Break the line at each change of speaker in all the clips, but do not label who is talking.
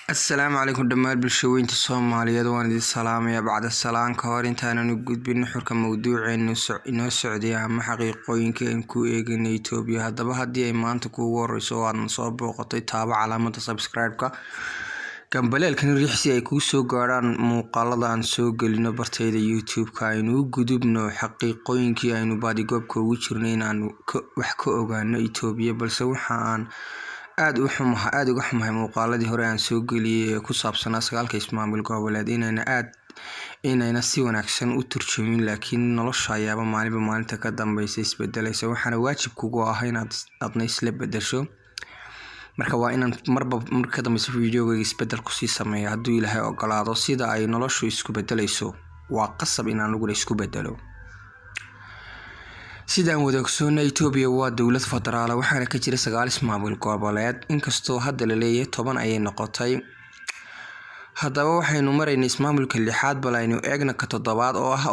السلام عليكم دمال بالشوين الصومالية وأنا السلام بعد السلام كهورين أنا نقول بنحرك موضوع إنه السعودية أهم حقيقين كإنكو إيجن يوتيوبيا هذا بهدي ما أنت كوور سواء نصاب وقطي تابع علامة سبسكرايب كان بلال كان ريحسي أيكو سو قاران مقالة عن سوق اللي نبرتي يوتيوب كاينو قدوبنا حقيقين كي إنه بعد جوب كويشرنين عن وحكو أوجان يوتيوبيا بل سوحان aad uga xumahay muuqaaladii hore aan soo galiyay ku saabsanaa sagaalka ismaamul goboleed inayna si wanaagsan u turjumin laakiin nolosha ayaaba maalinta ka dambaysa isbedelaysa waxaana waajib kugu ah inaad adna isla bedesho marka waa inaan marka dambaysa videoga isbedel ku sii sameeyo hadduu Ilaahay ogolaado sida ay noloshu isku bedelayso waa qasab inaan lagu isku bedelo sidaan wada ogsoonay Itoobiya waa dawlad federaal waxaana ka jira 9 ismaamul goboleed inkastoo hadda la leeyahay 10 ay noqotay haddaba waxaynu maraynaa ismaamulka lixaad bal aynu eegna ka toddobaad oo ah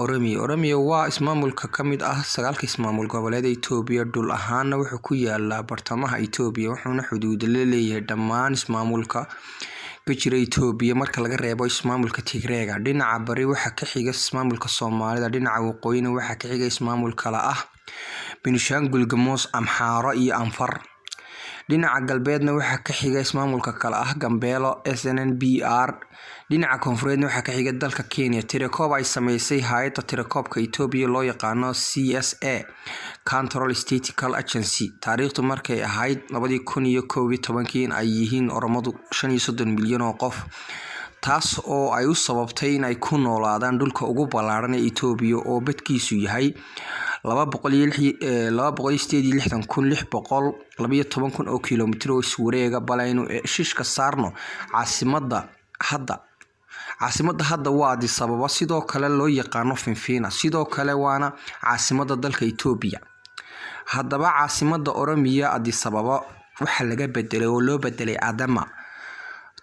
Oromiya waa ismaamulka kamid ah 9 ismaamul goboleed Itoobiya dhul ahaana wuxuu ku yaalaa bartamaha Itoobiya wuxuuna xuduud la leeyahay dhammaan ismaamulka ka jira Itoobiya marka laga reebo ismaamulka Tigreega dhinaca bari waxa ka xiga ismaamulka Soomaalida dhinaca waqooyina waxa ka xiga ismaamulka kala ah Benishangul Gumuz Amhara iyo Anfar dhinaca galbeedna waxa ka xiga ismaamulka kala ah Gambelo SNNBR dhinaca koonfureedna waxa ka xiga dalka Kenya tirakoob ay sameysay hay'adda tirakoobka Itoobiya loo yaqaan CSA Control Statistical Agency taariikhdu markay ahayd 2011 ay yihiin Oromadu 35 milyan oo qof taas oo ay u sababtay in ay ku noolaadaan dhulka ugu ballaaran ee Itoobiya oo badkiisu yahay 268,612 oo kiiloomitir oo iswareega balayno shishka saarno caasimada hadda waa Addis Ababa sidoo kale loo yaqaan Finfiina sidoo kale waana caasimada dalka Itoobiya haddaba caasimada Oromiya Addis Ababa waxa laga bedelay oo loo bedelay Adama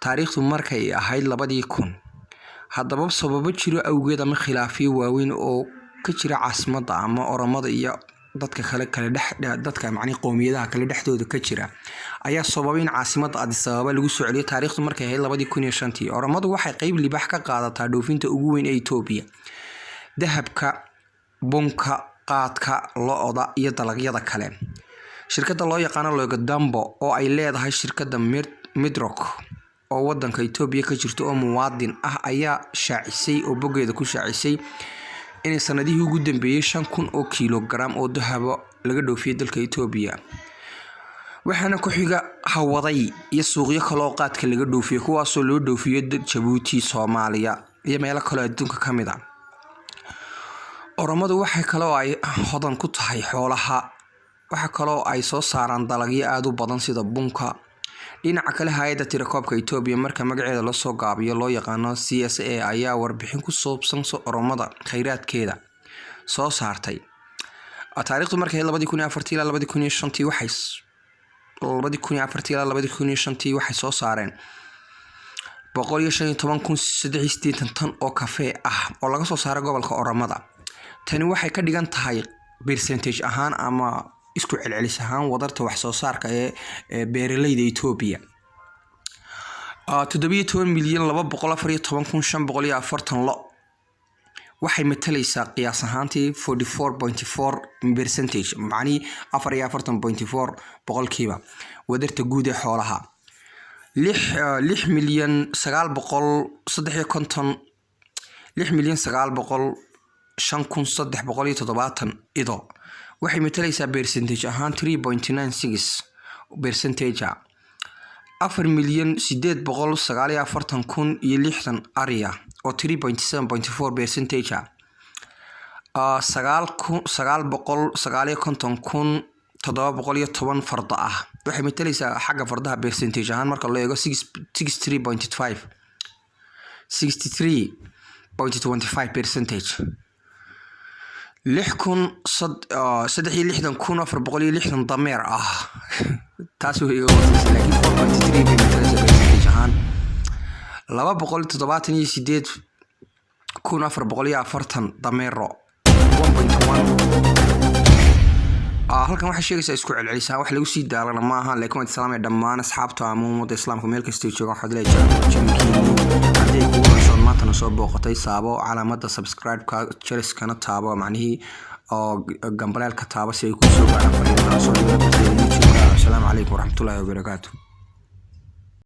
taariikhdu markay ahayd 2000 haddaba sababo jiro awgeed ama khilaafiyo waaweyn oo ka jira caasimada ama Oromada iyo dadka kale dadka macni qoomiyadaha kale dhexdooda ka jira ayaa sababay in caasimada Addis Ababa lagu soo celiyo taariikhdu markay ahayd 2005 Oromadu waxay qayb libax ka qaadataa dhoofinta ugu weyn ee Itoobiya dahabka bunka qaadka lo'da iyo dalagyada kale shirkadda loo yaqaan Logodambo oo ay leedahay shirkadda Midrock oo wadanka Itoobiya ka jirto oo muwaadin ah ayaa shaacisay oo bogeeda ku shaacisay in sanadihii ugu dambeeyay 5,000 oo kilogram oo dahab laga dhoofiyay dalka Itoobiya waxaana ku xiga hawaday iyo suuqyo kale oo qaadka laga dhoofiyo kuwaas oo loo dhoofiyo Djibouti Soomaaliya iyo meelo kale adduunka kamid ah Oromadu waxay kale oo ay hodan ku tahay xoolaha waxa kale oo ay soo saaraan dalagyo aad u badan sida bunka dhinaca kale hay'adda tirakoobka Itoobiya marka magaceeda la soo gaabiyo loo yaqaan CSA ayaa warbixin ku saabsan Oromada kheyraadkeeda soo saartay taariikhdu markay 2004 ilaa 2005 waxay soo saareen 115,380 tan oo kafee ah oo laga soo saaray gobolka Oromada tani waxay ka dhigan tahay percentage ahaan ama isku celcelis ahaan wadarta wax soo saarka ee beeralayda Itoobiya 17,214,540 lo waxay matalaysaa qiyaas ahaantii 44.4% macni 44.4 boqolkiiba wadarta guud ee xoolaha 6,900,570 ido waxay matalaysaa percentage ahaan 3.96% 4,849,060 ariya oo 3.7.4% 9,959,710 farda ah waxay matalaysaa xagga fardaha percentage ahaan marka loo eego 63.25% 6,360,460 dameer ah taas way laakiin 4.3% ahaan 278,440 dameero 1.1 halkan waxa sheegaysaa isku celcelisaan wax lagu sii daalana ma aha laakiin wad salaamay dhammaan asxaabta ama ummadda islaamka meel kasta ay joogaan waxaad leeyahay haddii kugu cusub maanta soo booqatay saabo calaamadda subscribe-ka jariskana taabo macnihii oo gambaleelka taabo si ay ku soo gaaraan fariimaha soo dhigay. Assalaamu calaykum waraxmatullaahi wabarakaatuh.